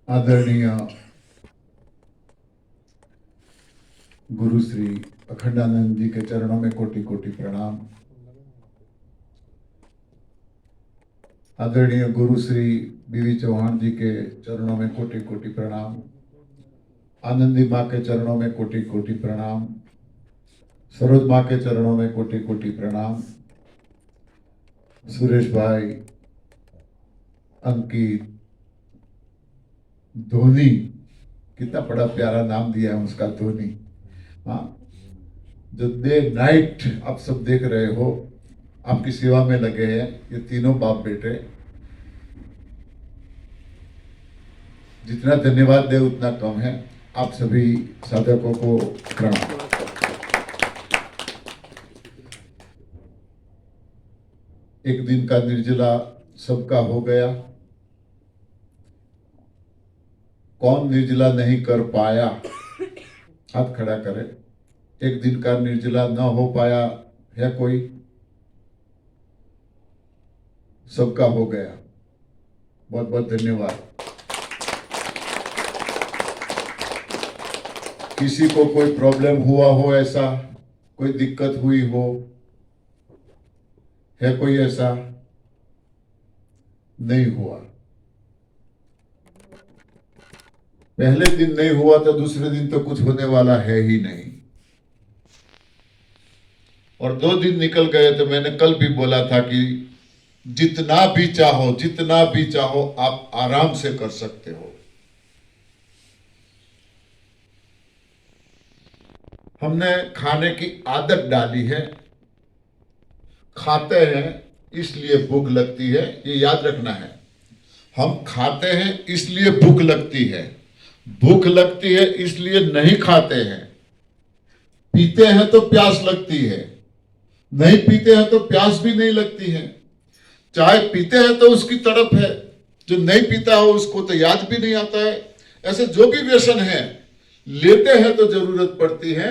आदरणीय गुरु श्री अखंडानंद जी के चरणों में कोटि कोटि प्रणाम। आदरणीय गुरु श्री बीवी चौहान जी के चरणों में कोटि कोटि प्रणाम। आनंदी माँ के चरणों में कोटि कोटि प्रणाम। सरोज माँ के चरणों में कोटि कोटि प्रणाम। सुरेश भाई, अंकित, धोनी, कितना बड़ा प्यारा नाम दिया है उसका, धोनी। हाँ, जो डे नाइट आप सब देख रहे हो, आपकी सेवा में लगे हैं ये तीनों बाप बेटे। जितना धन्यवाद दे उतना कम है। आप सभी साधकों को प्रणाम। एक दिन का निर्जला सबका हो गया, कौन निर्जला नहीं कर पाया? हाथ खड़ा करे। एक दिन का निर्जला न हो पाया है कोई? सबका हो गया। बहुत बहुत धन्यवाद। किसी को कोई प्रॉब्लम हुआ हो, ऐसा कोई दिक्कत हुई हो, है कोई ऐसा? नहीं हुआ। पहले दिन नहीं हुआ तो दूसरे दिन तो कुछ होने वाला है ही नहीं। और 2 दिन निकल गए तो मैंने कल भी बोला था कि जितना भी चाहो आप आराम से कर सकते हो। हमने खाने की आदत डाली है। खाते हैं इसलिए भूख लगती है, ये याद रखना है। हम खाते हैं इसलिए भूख लगती है, भूख लगती है इसलिए नहीं खाते हैं। पीते हैं तो प्यास लगती है, नहीं पीते हैं तो प्यास भी नहीं लगती है। चाय पीते हैं तो उसकी तड़प है, जो नहीं पीता हो उसको तो याद भी नहीं आता है। ऐसे जो भी व्यसन है, लेते हैं तो जरूरत पड़ती है,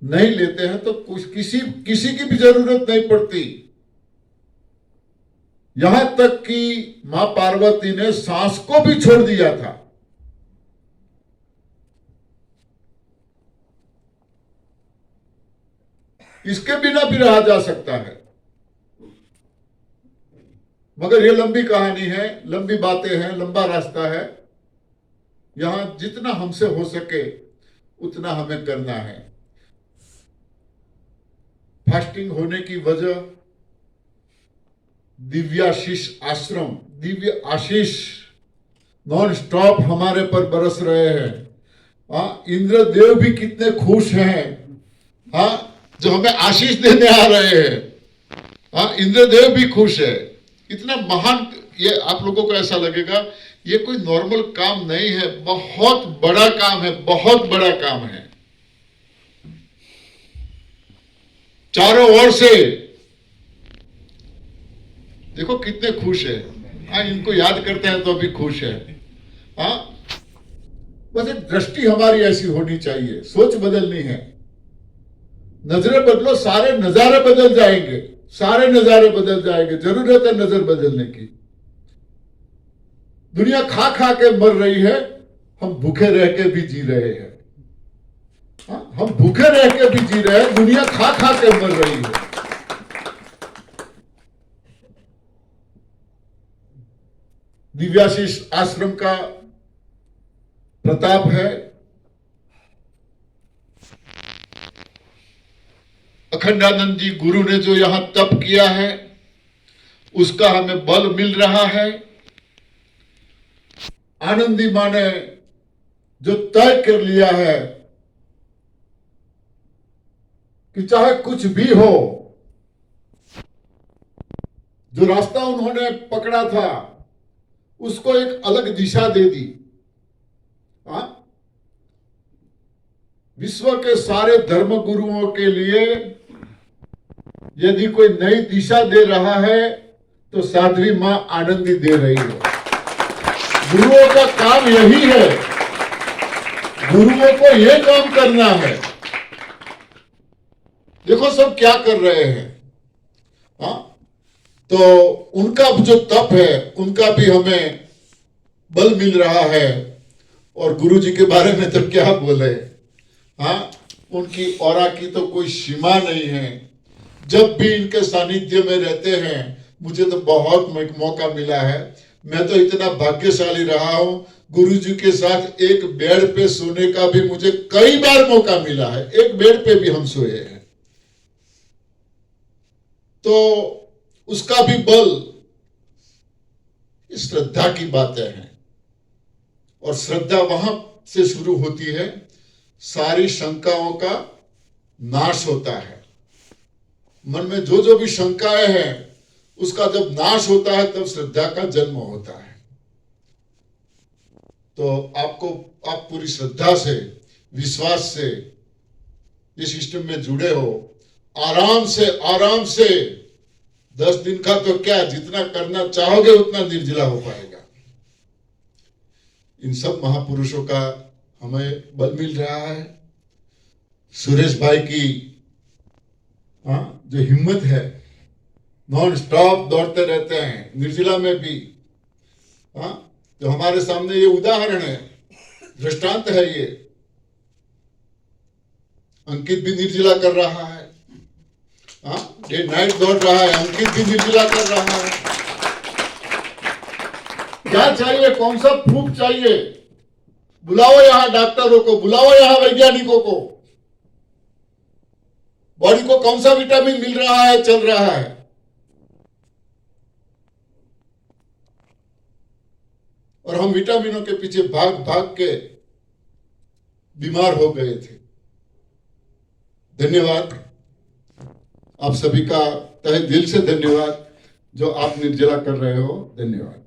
नहीं लेते हैं तो कुछ किसी की भी जरूरत नहीं पड़ती। यहां तक कि मां पार्वती ने सांस को भी छोड़ दिया था। इसके बिना भी रहा जा सकता है, मगर ये लंबी कहानी है, लंबी बातें हैं, लंबा रास्ता है। यहां जितना हमसे हो सके उतना हमें करना है। फास्टिंग होने की वजह दिव्याशीष आश्रम, दिव्य आशीष नॉन स्टॉप हमारे पर बरस रहे हैं। इंद्रदेव भी कितने खुश हैं, जो हमें आशीष देने आ रहे हैं। इंद्रदेव भी खुश है। इतना महान, ये आप लोगों को ऐसा लगेगा ये कोई नॉर्मल काम नहीं है, बहुत बड़ा काम है, बहुत बड़ा काम है। चारों ओर से देखो कितने खुश है। इनको याद करते हैं तो अभी खुश है। बस एक दृष्टि हमारी ऐसी होनी चाहिए, सोच बदलनी है। नजरें बदलो, सारे नजारे बदल जाएंगे, सारे नजारे बदल जाएंगे। जरूरत है नजर बदलने की। दुनिया खा खा के मर रही है, हम भूखे रह के भी जी रहे हैं। हम भूखे रह के भी जी रहे हैं, दुनिया खा खा के मर रही है। दिव्याशीष आश्रम का प्रताप है। अखंडानंद जी गुरु ने जो यहां तप किया है उसका हमें बल मिल रहा है। आनंदी मां ने जो तय कर लिया है कि चाहे कुछ भी हो, जो रास्ता उन्होंने पकड़ा था उसको एक अलग दिशा दे दी। विश्व के सारे धर्म गुरुओं के लिए यदि कोई नई दिशा दे रहा है तो साध्वी मां आनंदी दे रही है। गुरुओं का काम यही है, गुरुओं को यह काम करना है। देखो सब क्या कर रहे हैं। तो उनका जो तप है उनका भी हमें बल मिल रहा है। और गुरु जी के बारे में तो क्या बोले, हाँ, उनकी ऑरा की तो कोई सीमा नहीं है। जब भी इनके सानिध्य में रहते हैं मुझे तो बहुत मौका मिला है। मैं तो इतना भाग्यशाली रहा हूं, गुरु जी के साथ एक बेड पे सोने का भी मुझे कई बार मौका मिला है। एक बेड पे भी हम सोए हैं। तो उसका भी बल श्रद्धा की बातें हैं। और श्रद्धा वहां से शुरू होती है, सारी शंकाओं का नाश होता है। मन में जो जो भी शंकाएं हैं उसका जब नाश होता है तब श्रद्धा का जन्म होता है। तो आप पूरी श्रद्धा से, विश्वास से इस सिस्टम में जुड़े हो। आराम से 10 दिन का तो क्या, जितना करना चाहोगे उतना निर्जला हो पाएगा। इन सब महापुरुषों का हमें बल मिल रहा है। सुरेश भाई की जो हिम्मत है, नॉन स्टॉप दौड़ते रहते हैं निर्जला में भी। जो हमारे सामने ये उदाहरण है, दृष्टांत है। ये अंकित भी निर्जला कर रहा है, डे नाइट दौड़ रहा है। अंकित भी निर्जला कर रहा है। क्या चाहिए, कौन सा प्रूफ चाहिए? बुलाओ यहां डॉक्टरों को, बुलाओ यहां वैज्ञानिकों को। बॉडी को कौन सा विटामिन मिल रहा है, चल रहा है। और हम विटामिनों के पीछे भाग भाग के बीमार हो गए थे। धन्यवाद आप सभी का, तहे दिल से धन्यवाद जो आप निर्जला कर रहे हो। धन्यवाद।